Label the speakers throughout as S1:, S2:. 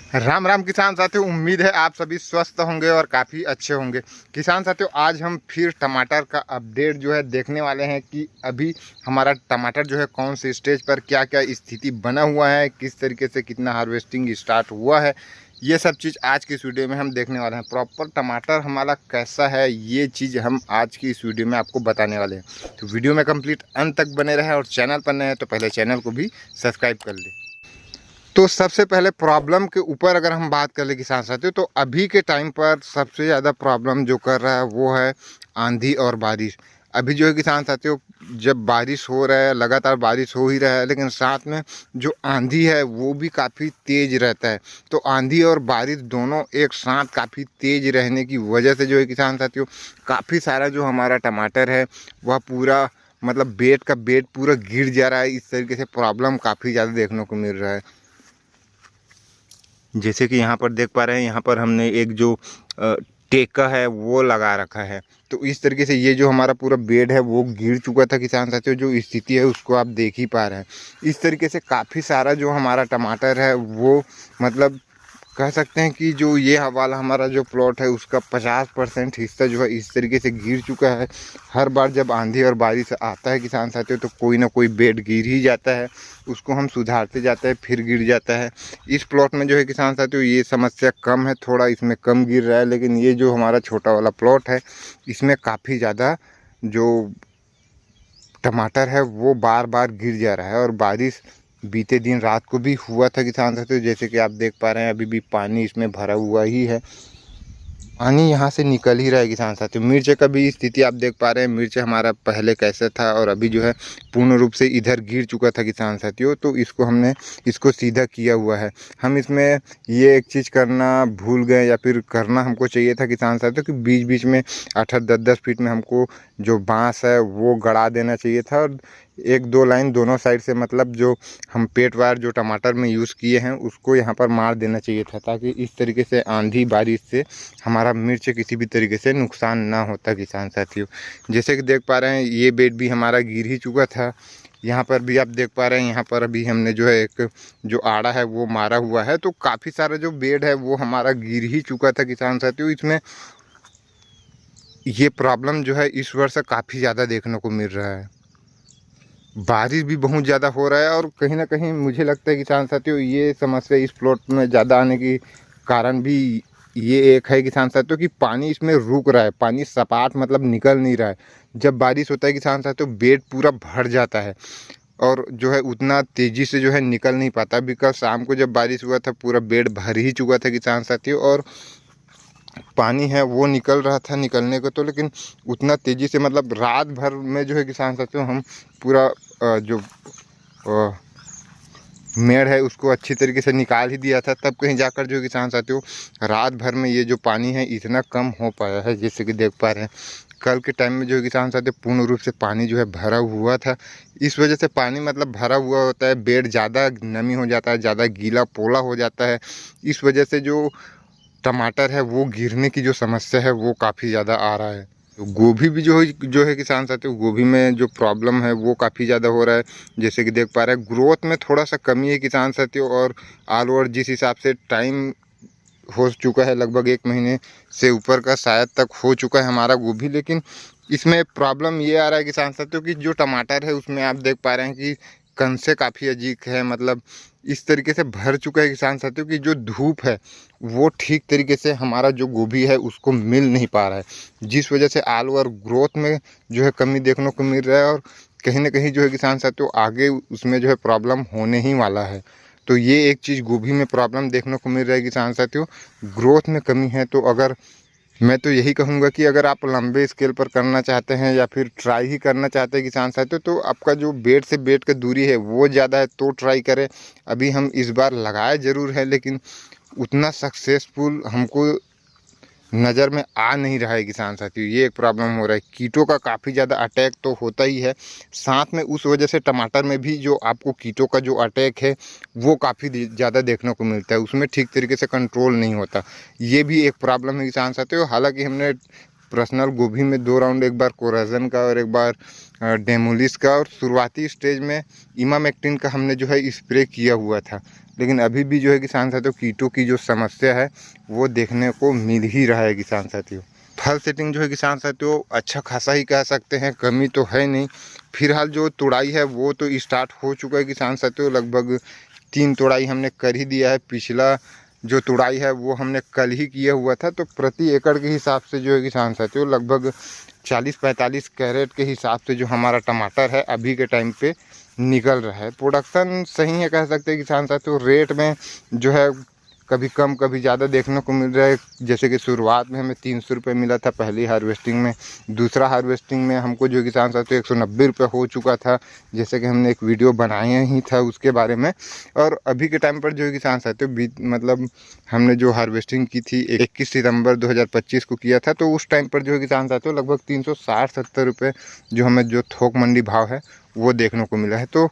S1: राम राम किसान साथियों, उम्मीद है आप सभी स्वस्थ होंगे और काफ़ी अच्छे होंगे। किसान साथियों, आज हम फिर टमाटर का अपडेट जो है देखने वाले हैं कि अभी हमारा टमाटर जो है कौन से स्टेज पर क्या क्या स्थिति बना हुआ है, किस तरीके से कितना हार्वेस्टिंग स्टार्ट हुआ है। ये सब चीज़ आज की इस वीडियो में हम देखने वाले हैं। प्रॉपर टमाटर हमारा कैसा है, ये चीज़ हम आज की इस वीडियो में आपको बताने वाले हैं। तो वीडियो में कंप्लीट अंत तक बने रहे और चैनल पर नए हैं तो पहले चैनल को भी सब्सक्राइब कर लें। तो सबसे पहले प्रॉब्लम के ऊपर अगर हम बात कर ले किसान साथियों, तो अभी के टाइम पर सबसे ज़्यादा प्रॉब्लम जो कर रहा है वो है आंधी और बारिश। अभी जो है किसान साथियों, जब बारिश हो रहा है, लगातार बारिश हो ही रहा है, लेकिन साथ में जो आंधी है वो भी काफ़ी तेज़ रहता है। तो आंधी और बारिश दोनों एक साथ काफ़ी तेज़ रहने की वजह से जो है किसान साथियों, काफ़ी सारा जो हमारा टमाटर है वह पूरा मतलब बेड का बेड पूरा गिर जा रहा है। इस तरीके से प्रॉब्लम काफ़ी ज़्यादा देखने को मिल रहा है। जैसे कि यहाँ पर देख पा रहे हैं, यहाँ पर हमने एक जो टेका है वो लगा रखा है। तो इस तरीके से ये जो हमारा पूरा बेड है वो गिर चुका था किसान साथियों। जो स्थिति है उसको आप देख ही पा रहे हैं। इस तरीके से काफ़ी सारा जो हमारा टमाटर है वो मतलब कह सकते हैं कि जो ये वाला हमारा जो प्लॉट है उसका 50% हिस्सा जो है इस तरीके से गिर चुका है। हर बार जब आंधी और बारिश आता है किसान साथियों, तो कोई ना कोई बेड गिर ही जाता है। उसको हम सुधारते जाते हैं, फिर गिर जाता है। इस प्लॉट में जो है किसान साथियों ये समस्या कम है, थोड़ा इसमें कम गिर रहा है। लेकिन ये जो हमारा छोटा वाला प्लॉट है इसमें काफ़ी ज़्यादा जो टमाटर है वो बार बार गिर जा रहा है। और बारिश बीते दिन रात को भी हुआ था किसान साथियों। जैसे कि आप देख पा रहे हैं अभी भी पानी इसमें भरा हुआ ही है, पानी यहाँ से निकल ही रहा है किसान साथियों। मिर्च का भी स्थिति आप देख पा रहे हैं, मिर्च हमारा पहले कैसा था और अभी जो है पूर्ण रूप से इधर गिर चुका था किसान साथियों। तो इसको हमने इसको सीधा किया हुआ है। हम इसमें ये एक चीज़ करना भूल गए या फिर करना हमको चाहिए था किसान साथियों कि बीच बीच में 8-10 फीट में हमको जो बांस है वो गड़ा देना चाहिए था। और 1-2 लाइन दोनों साइड से मतलब जो हम पेट वायर जो टमाटर में यूज़ किए हैं उसको यहाँ पर मार देना चाहिए था, ताकि इस तरीके से आंधी बारिश से हमारा मिर्च किसी भी तरीके से नुकसान ना होता किसान साथियों। जैसे कि देख पा रहे हैं ये बेड भी हमारा गिर ही चुका था। यहाँ पर भी आप देख पा रहे हैं, यहाँ पर अभी हमने जो है एक जो आड़ा है वो मारा हुआ है। तो काफ़ी सारा जो बेड है वो हमारा गिर ही चुका था किसान साथियों। इसमें ये प्रॉब्लम जो है इस वर्ष काफ़ी ज़्यादा देखने को मिल रहा है। बारिश भी बहुत ज़्यादा हो रहा है और कहीं ना कहीं मुझे लगता है किसान साथियों ये समस्या इस प्लॉट में ज़्यादा आने की कारण भी ये एक है किसान साथियों कि पानी इसमें रुक रहा है, पानी सपाट मतलब निकल नहीं रहा है। जब बारिश होता है किसान साथियों बेड पूरा भर जाता है और जो है उतना तेज़ी से जो है निकल नहीं पाता। अभी कल शाम को जब बारिश हुआ था पूरा बेड भर ही चुका था किसान साथियों, और पानी है वो निकल रहा था निकलने को तो, लेकिन उतना तेज़ी से मतलब रात भर में जो है किसान साथियों हम पूरा जो मेड़ है उसको अच्छी तरीके से निकाल ही दिया था। तब कहीं जाकर जो किसान साथियों रात भर में ये जो पानी है इतना कम हो पाया है। जैसे कि देख पा रहे हैं कल के टाइम में जो किसान साथियों पूर्ण रूप से पानी जो है भरा हुआ था। इस वजह से पानी मतलब भरा हुआ होता है, बेड ज़्यादा नमी हो जाता है, ज़्यादा गीला पोला हो जाता है। इस वजह से जो टमाटर है वो गिरने की जो समस्या है वो काफ़ी ज़्यादा आ रहा है। तो गोभी भी जो है किसान साथियों, गोभी में जो प्रॉब्लम है वो काफ़ी ज़्यादा हो रहा है। जैसे कि देख पा रहे हैं ग्रोथ में थोड़ा सा कमी है किसान साथियों। और आलू और जिस हिसाब से टाइम हो चुका है लगभग 1 महीने से ऊपर का शायद तक हो चुका है हमारा गोभी, लेकिन इसमें प्रॉब्लम ये आ रहा है किसान साथियों कि जो टमाटर है उसमें आप देख पा रहे हैं कि कंसे काफ़ी अजीब है। मतलब इस तरीके से भर चुका है किसान साथियों कि जो धूप है वो ठीक तरीके से हमारा जो गोभी है उसको मिल नहीं पा रहा है, जिस वजह से आलू और ग्रोथ में जो है कमी देखने को मिल रहा है। और कहीं ना कहीं जो है किसान साथियों आगे उसमें जो है प्रॉब्लम होने ही वाला है। तो ये एक चीज़ गोभी में प्रॉब्लम देखने को मिल रहा है किसान साथियों, ग्रोथ में कमी है। तो अगर मैं तो यही कहूँगा कि अगर आप लंबे स्केल पर करना चाहते हैं या फिर ट्राई ही करना चाहते हैं किसान साथियों, तो आपका जो बेड से बेड की दूरी है वो ज़्यादा है तो ट्राई करें। अभी हम इस बार लगाए ज़रूर है लेकिन उतना सक्सेसफुल हमको नज़र में आ नहीं रहा है किसान साथियों। ये एक प्रॉब्लम हो रहा है। कीटों का काफ़ी ज़्यादा अटैक तो होता ही है, साथ में उस वजह से टमाटर में भी जो आपको कीटों का जो अटैक है वो काफ़ी ज़्यादा देखने को मिलता है, उसमें ठीक तरीके से कंट्रोल नहीं होता। ये भी एक प्रॉब्लम है किसान साथियों। हालांकि हमने पर्सनल गोभी में 2 राउंड, एक बार कोराजन का और एक बार डेमोलिस का, और शुरुआती स्टेज में इमामेक्टिन का हमने जो है स्प्रे किया हुआ था। लेकिन अभी भी जो है किसान साथियों कीटों की जो समस्या है वो देखने को मिल ही रहा है किसान साथियों। फल सेटिंग जो है किसान साथियों अच्छा खासा ही कह सकते हैं, कमी तो है नहीं। फिलहाल जो तुड़ाई है वो तो स्टार्ट हो चुका है किसान साथियों, लगभग 3 तुड़ाई हमने कर ही दिया है। पिछला जो तुड़ाई है वो हमने कल ही किया हुआ था। तो प्रति एकड़ के हिसाब से जो है किसान साथियों लगभग 40-45 कैरेट के हिसाब से जो हमारा टमाटर है अभी के टाइम पे निकल रहा है। प्रोडक्शन सही है कह सकते हैं किसान साथियों। रेट में जो है कभी कम कभी ज़्यादा देखने को मिल रहा है। जैसे कि शुरुआत में हमें 300 रुपये मिला था पहली हार्वेस्टिंग में, दूसरा हार्वेस्टिंग में हमको जो किसान साथियों 190 रुपये हो चुका था, जैसे कि हमने एक वीडियो बनाया ही था उसके बारे में। और अभी के टाइम पर जो किसान साथियों मतलब हमने जो हार्वेस्टिंग की थी 21 सितंबर 2025 को किया था, तो उस टाइम पर जो किसान साथियों लगभग 360-70 रुपये जो हमें जो थोक मंडी भाव है वो देखने को मिला है। तो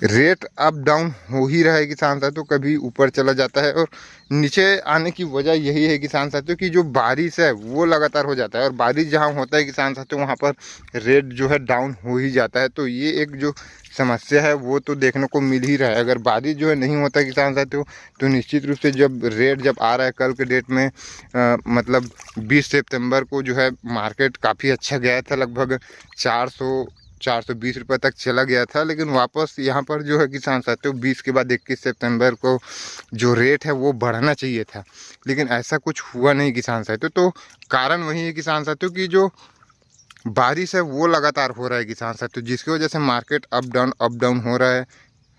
S1: रेट अप डाउन हो ही रहा है किसान साथियों, कभी ऊपर चला जाता है। और नीचे आने की वजह यही है किसान साथियों कि जो बारिश है वो लगातार हो जाता है, और बारिश जहाँ होता है किसान साथियों वहाँ पर रेट जो है डाउन हो ही जाता है। तो ये एक जो समस्या है वो तो देखने को मिल ही रहा है। अगर बारिश जो है नहीं होता किसान साथियों तो निश्चित रूप से जब रेट जब आ रहा है कल के डेट में मतलब 20 सितंबर को जो है मार्केट काफ़ी अच्छा गया था, लगभग 420 रुपये तक चला गया था। लेकिन वापस यहाँ पर जो है किसान साथियों 20 के बाद 21 सितंबर को जो रेट है वो बढ़ना चाहिए था, लेकिन ऐसा कुछ हुआ नहीं किसान साथियों। तो कारण वही है किसान साथियों कि जो बारिश है वो लगातार हो रहा है किसान साथियों, जिसकी वजह से मार्केट अप डाउन हो रहा है,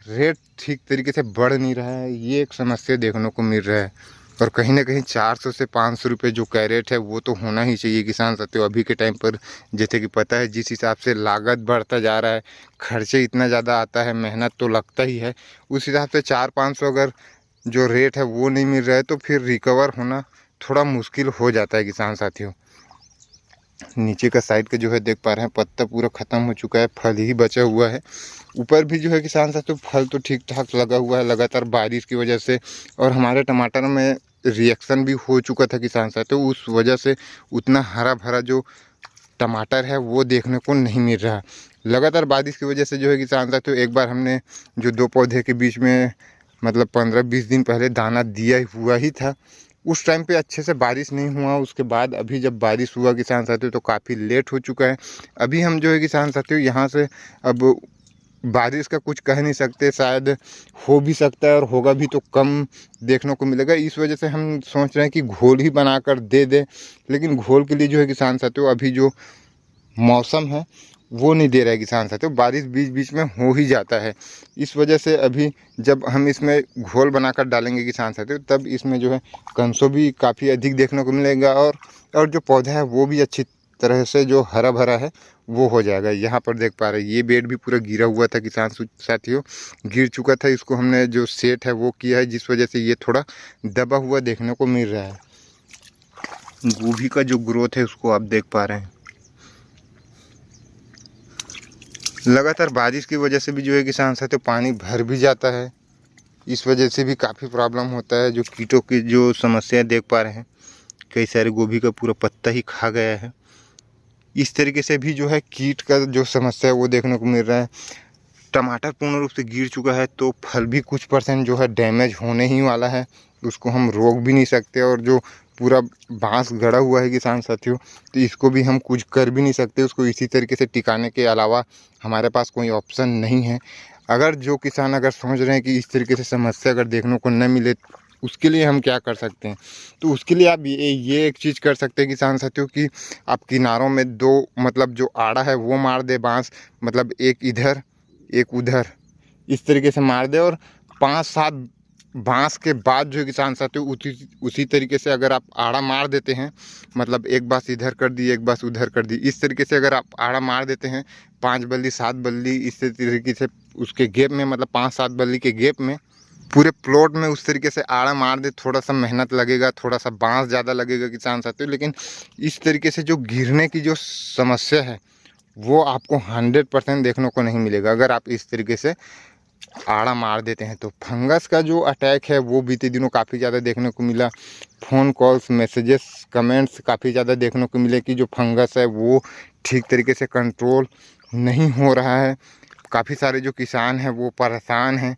S1: रेट ठीक तरीके से बढ़ नहीं रहा है। ये एक समस्या देखने को मिल रहा है। और कहीं ना कहीं 400 से 500 रुपये जो कैरेट है वो तो होना ही चाहिए किसान साथियों अभी के टाइम पर। जैसे कि पता है जिस हिसाब से लागत बढ़ता जा रहा है, खर्चे इतना ज़्यादा आता है, मेहनत तो लगता ही है, उस हिसाब से 400-500 अगर जो रेट है वो नहीं मिल रहा है तो फिर रिकवर होना थोड़ा मुश्किल हो जाता है किसान साथियों। नीचे का साइड का जो है देख पा रहे हैं पत्ता पूरा ख़त्म हो चुका है, फल ही बचा हुआ है। ऊपर भी जो है किसान साथियों फल तो ठीक ठाक लगा हुआ है, लगातार बारिश की वजह से। और हमारे टमाटर में रिएक्शन भी हो चुका था किसान साथियों, उस वजह से उतना हरा भरा जो टमाटर है वो देखने को नहीं मिल रहा। लगातार बारिश की वजह से जो है किसान साथियों एक बार हमने जो 2 पौधे के बीच में मतलब 15-20 दिन पहले दाना दिया हुआ ही था, उस टाइम पे अच्छे से बारिश नहीं हुआ। उसके बाद अभी जब बारिश हुआ किसान साथियों तो काफ़ी लेट हो चुका है। अभी हम जो है किसान साथियों यहाँ से अब बारिश का कुछ कह नहीं सकते, शायद हो भी सकता है और होगा भी तो कम देखने को मिलेगा। इस वजह से हम सोच रहे हैं कि घोल ही बनाकर दे दें, लेकिन घोल के लिए जो है किसान साथियों अभी जो मौसम है वो नहीं दे रहा है किसान साथियों, बारिश बीच बीच में हो ही जाता है। इस वजह से अभी जब हम इसमें घोल बनाकर डालेंगे किसान साथियों तब इसमें जो है कंसो भी काफ़ी अधिक देखने को मिलेगा, और जो पौधा है वो भी अच्छी तरह से जो हरा भरा है वो हो जाएगा। यहाँ पर देख पा रहे हैं ये बेड भी पूरा गिरा हुआ था किसान साथियों, गिर चुका था, इसको हमने जो सेट है वो किया है, जिस वजह से ये थोड़ा दबा हुआ देखने को मिल रहा है। गोभी का जो ग्रोथ है उसको आप देख पा रहे हैं। लगातार बारिश की वजह से भी जो है किसान साथियों पानी भर भी जाता है, इस वजह से भी काफ़ी प्रॉब्लम होता है। जो कीटों की जो समस्या देख पा रहे हैं, कई सारे गोभी का पूरा पत्ता ही खा गया है। इस तरीके से भी जो है कीट का जो समस्या है वो देखने को मिल रहा है। टमाटर पूर्ण रूप से गिर चुका है तो फल भी कुछ % जो है डैमेज होने ही वाला है, उसको हम रोक भी नहीं सकते। और जो पूरा बांस गड़ा हुआ है किसान साथियों तो इसको भी हम कुछ कर भी नहीं सकते, उसको इसी तरीके से टिकाने के अलावा हमारे पास कोई ऑप्शन नहीं है। अगर जो किसान अगर सोच रहे हैं कि इस तरीके से समस्या अगर देखने को न मिले उसके लिए हम क्या कर सकते हैं, तो उसके लिए आप ये एक चीज़ कर सकते हैं किसान साथियों कि आप किनारों में 2 मतलब जो आड़ा है वो मार दे बांस, मतलब एक इधर एक उधर, इस तरीके से मार दे। और 5-7 बांस के बाद जो किसान साथियों उसी तरीके से अगर आप आड़ा मार देते हैं, मतलब एक बांस इधर कर दी एक बांस उधर कर दी, इस तरीके से अगर आप आड़ा मार देते हैं 5 बल्ली 7 बल्ली इस तरीके से उसके गैप में, मतलब 5-7 बल्ली के गैप में पूरे प्लॉट में उस तरीके से आड़ा मार दे, थोड़ा सा मेहनत लगेगा, थोड़ा सा बांस ज़्यादा लगेगा किसान साथियों, लेकिन इस तरीके से जो गिरने की जो समस्या है वो आपको 100% देखने को नहीं मिलेगा अगर आप इस तरीके से आड़ा मार देते हैं। तो फंगस का जो अटैक है वो बीते दिनों काफ़ी ज़्यादा देखने को मिला। फ़ोन कॉल्स, मैसेजेस, कमेंट्स काफ़ी ज़्यादा देखने को मिले कि जो फंगस है वो ठीक तरीके से कंट्रोल नहीं हो रहा है। काफ़ी सारे जो किसान हैं वो परेशान हैं।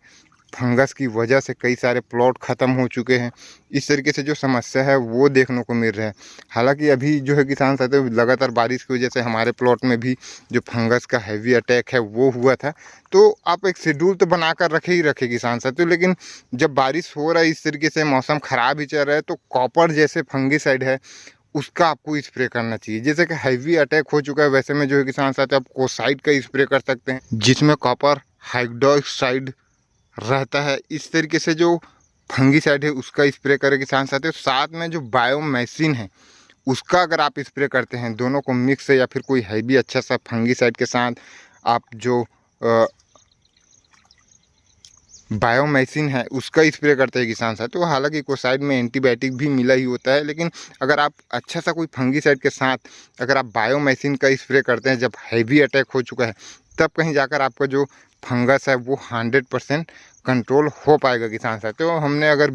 S1: फंगस की वजह से कई सारे प्लॉट ख़त्म हो चुके हैं। इस तरीके से जो समस्या है वो देखने को मिल रहा है। हालांकि अभी जो है किसान साथियों लगातार बारिश की वजह से हमारे प्लॉट में भी जो फंगस का हैवी अटैक है वो हुआ था। तो आप एक शेड्यूल तो बनाकर रखे किसान साथियों, लेकिन जब बारिश हो रहा है इस तरीके से मौसम ख़राब ही चल रहा है तो कॉपर जैसे फंगिसाइड है उसका आपको स्प्रे करना चाहिए। जैसे कि हैवी अटैक हो चुका है वैसे में जो है किसान साथियों आप कोसाइड का स्प्रे कर सकते हैं जिसमें कॉपर हाइड्रोक्साइड रहता है। इस तरीके से जो फंगिसाइड है उसका स्प्रे करें किसान साथियों। साथ में जो बायोमेसिन है उसका अगर आप स्प्रे करते हैं, दोनों को मिक्स या फिर कोई हैवी अच्छा सा फंगिसाइड के साथ आप जो बायोमेसिन है उसका स्प्रे करते हैं किसान साथियों। तो हालांकि कोसाइड में एंटीबायोटिक भी मिला ही होता है, लेकिन अगर आप अच्छा सा कोई फंगिसाइड के साथ अगर आप बायोमेसिन का स्प्रे करते हैं जब हैवी अटैक हो चुका है, तब कहीं जाकर आपका जो फंगस है वो 100% कंट्रोल हो पाएगा किसान साथियों। हमने अगर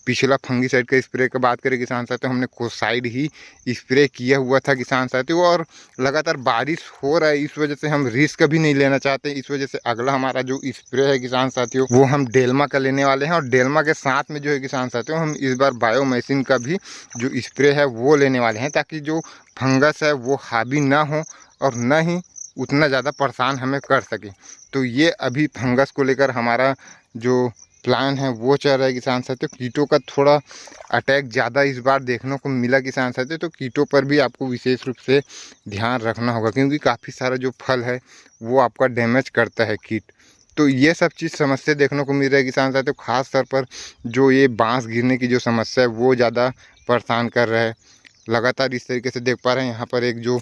S1: पिछला फंगिसाइड का स्प्रे की बात करें किसान साथियों, हमने कोसाइड ही स्प्रे किया हुआ था किसान साथियों। और लगातार बारिश हो रहा है इस वजह से हम रिस्क भी नहीं लेना चाहते, इस वजह से अगला हमारा जो स्प्रे है किसान साथियों वो हम डेल्मा का लेने वाले हैं। और डेल्मा के साथ में जो है किसान साथियों हम इस बार बायोमेसिन का भी जो स्प्रे है वो लेने वाले हैं, ताकि जो फंगस है वो हावी ना हो और न ही उतना ज़्यादा परेशान हमें कर सके। तो ये अभी फंगस को लेकर हमारा जो प्लान है वो चल रहा है किसान साथियों। कीटों का थोड़ा अटैक ज़्यादा इस बार देखने को मिला किसान साथियों, तो कीटों पर भी आपको विशेष रूप से ध्यान रखना होगा, क्योंकि काफ़ी सारा जो फल है वो आपका डैमेज करता है कीट। तो ये सब चीज़ समस्या देखने को मिल रहा है किसान साथियों। खास तौर पर जो ये बाँस गिरने की जो समस्या है वो ज़्यादा परेशान कर रहा है। लगातार इस तरीके से देख पा रहे हैं यहाँ पर एक जो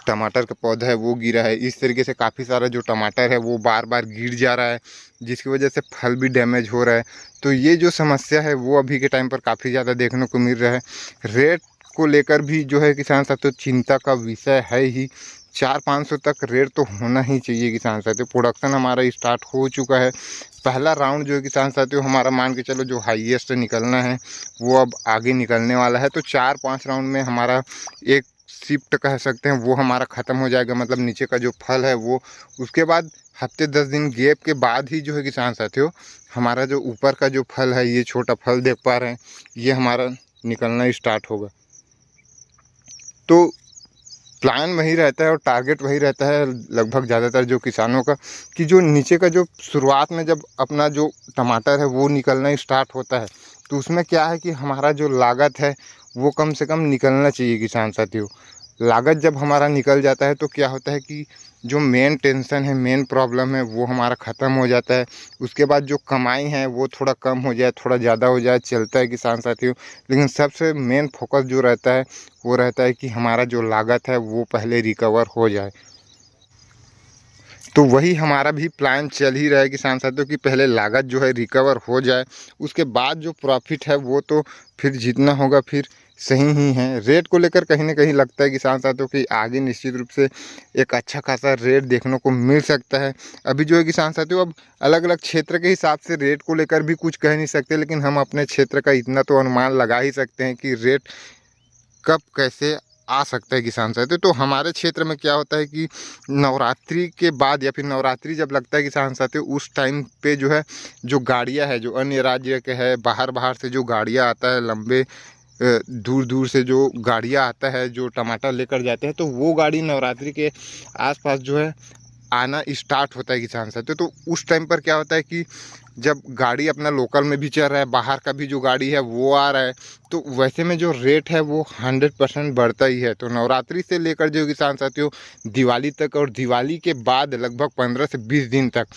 S1: टमाटर का पौधा है वो गिरा है। इस तरीके से काफ़ी सारा जो टमाटर है वो बार बार गिर जा रहा है, जिसकी वजह से फल भी डैमेज हो रहा है। तो ये जो समस्या है वो अभी के टाइम पर काफ़ी ज़्यादा देखने को मिल रहा है। रेट को लेकर भी जो है किसान साथियों चिंता का विषय है ही। 400-500 तक रेट तो होना ही चाहिए किसान साथियों। प्रोडक्शन हमारा स्टार्ट हो चुका है। पहला राउंड जो है किसान साथियों हमारा मान के चलो जो हाईएस्ट निकलना है वो अब आगे निकलने वाला है। तो 4-5 राउंड में हमारा एक शिफ्ट कह सकते हैं वो हमारा ख़त्म हो जाएगा, मतलब नीचे का जो फल है वो। उसके बाद हफ्ते 10 दिन गैप के बाद ही जो है किसान साथियों हमारा जो ऊपर का जो फल है, ये छोटा फल देख पा रहे हैं, ये हमारा निकलना स्टार्ट होगा। तो प्लान वही रहता है और टारगेट वही रहता है लगभग ज़्यादातर जो किसानों का, कि जो नीचे का जो शुरुआत में जब अपना जो टमाटर है वो निकलना स्टार्ट होता है, तो उसमें क्या है कि हमारा जो लागत है वो कम से कम निकलना चाहिए किसान साथियों। लागत जब हमारा निकल जाता है तो क्या होता है कि जो मेन टेंशन है, मेन प्रॉब्लम है वो हमारा ख़त्म हो जाता है। उसके बाद जो कमाई है वो थोड़ा कम हो जाए, थोड़ा ज़्यादा हो जाए, चलता है किसान साथियों। लेकिन सबसे मेन फोकस जो रहता है वो रहता है कि हमारा जो लागत है वो पहले रिकवर हो जाए। तो वही हमारा भी प्लान चल ही रहा है किसान साथियों कि पहले लागत जो है रिकवर हो जाए, उसके बाद जो प्रॉफिट है वो तो फिर जितना होगा फिर सही ही है। रेट को लेकर कहीं ना कहीं लगता है किसान साथियों कि आगे निश्चित रूप से एक अच्छा खासा रेट देखने को मिल सकता है। अभी जो है किसान साथियों अब अलग अलग क्षेत्र के हिसाब से रेट को लेकर भी कुछ कह नहीं सकते, लेकिन हम अपने क्षेत्र का इतना तो अनुमान लगा ही सकते हैं कि रेट कब कैसे आ सकता है किसान साथियों। तो हमारे क्षेत्र में क्या होता है कि नवरात्रि के बाद या फिर नवरात्रि जब लगता है किसान साथियों, उस टाइम पे जो है जो गाड़ियां है जो अन्य राज्य के है, बाहर से जो गाड़ियां आता है, लंबे दूर दूर से जो गाड़ियां आता है जो टमाटर लेकर जाते हैं, तो वो गाड़ी नवरात्रि के आसपास जो है आना स्टार्ट होता है किसान साथियों। तो उस टाइम पर क्या होता है कि जब गाड़ी अपना लोकल में भी चल रहा है, बाहर का भी जो गाड़ी है वो आ रहा है, तो वैसे में जो रेट है वो 100% बढ़ता ही है। तो नवरात्रि से लेकर जो किसान साथियों दिवाली तक और दिवाली के बाद लगभग 15 से 20 दिन तक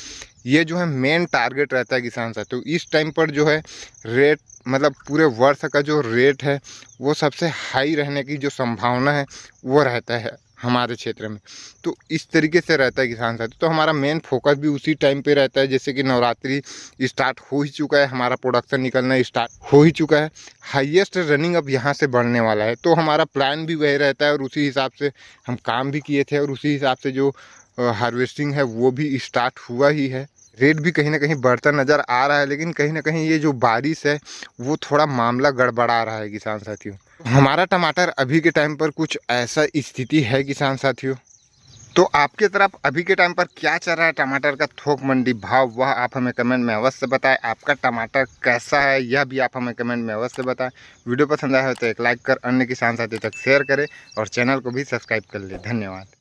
S1: ये जो है मेन टारगेट रहता है किसान साथियों। इस टाइम पर जो है रेट मतलब पूरे वर्ष का जो रेट है वो सबसे हाई रहने की जो संभावना है वो रहता है हमारे क्षेत्र में। तो इस तरीके से रहता है किसान साथी। तो हमारा मेन फोकस भी उसी टाइम पे रहता है, जैसे कि नवरात्रि स्टार्ट हो ही चुका है, हमारा प्रोडक्शन निकलना स्टार्ट हो ही चुका है, हाईएस्ट रनिंग अब यहाँ से बढ़ने वाला है। तो हमारा प्लान भी वही रहता है और उसी हिसाब से हम काम भी किए थे और उसी हिसाब से जो हार्वेस्टिंग है वो भी स्टार्ट हुआ ही है। रेट भी कहीं ना कहीं बढ़ता नज़र आ रहा है, लेकिन कहीं ना कहीं ये जो बारिश है वो थोड़ा मामला गड़बड़ा रहा है किसान साथियों। हमारा टमाटर अभी के टाइम पर कुछ ऐसा स्थिति है किसान साथियों तो आपके तरफ अभी के टाइम पर क्या चल रहा है टमाटर का थोक मंडी भाव, वह आप हमें कमेंट में अवश्य बताएं। आपका टमाटर कैसा है यह भी आप हमें कमेंट में अवश्य बताएं। वीडियो पसंद आया हो तो एक लाइक कर अन्य किसान साथी तक शेयर करें और चैनल को भी सब्सक्राइब कर लें। धन्यवाद।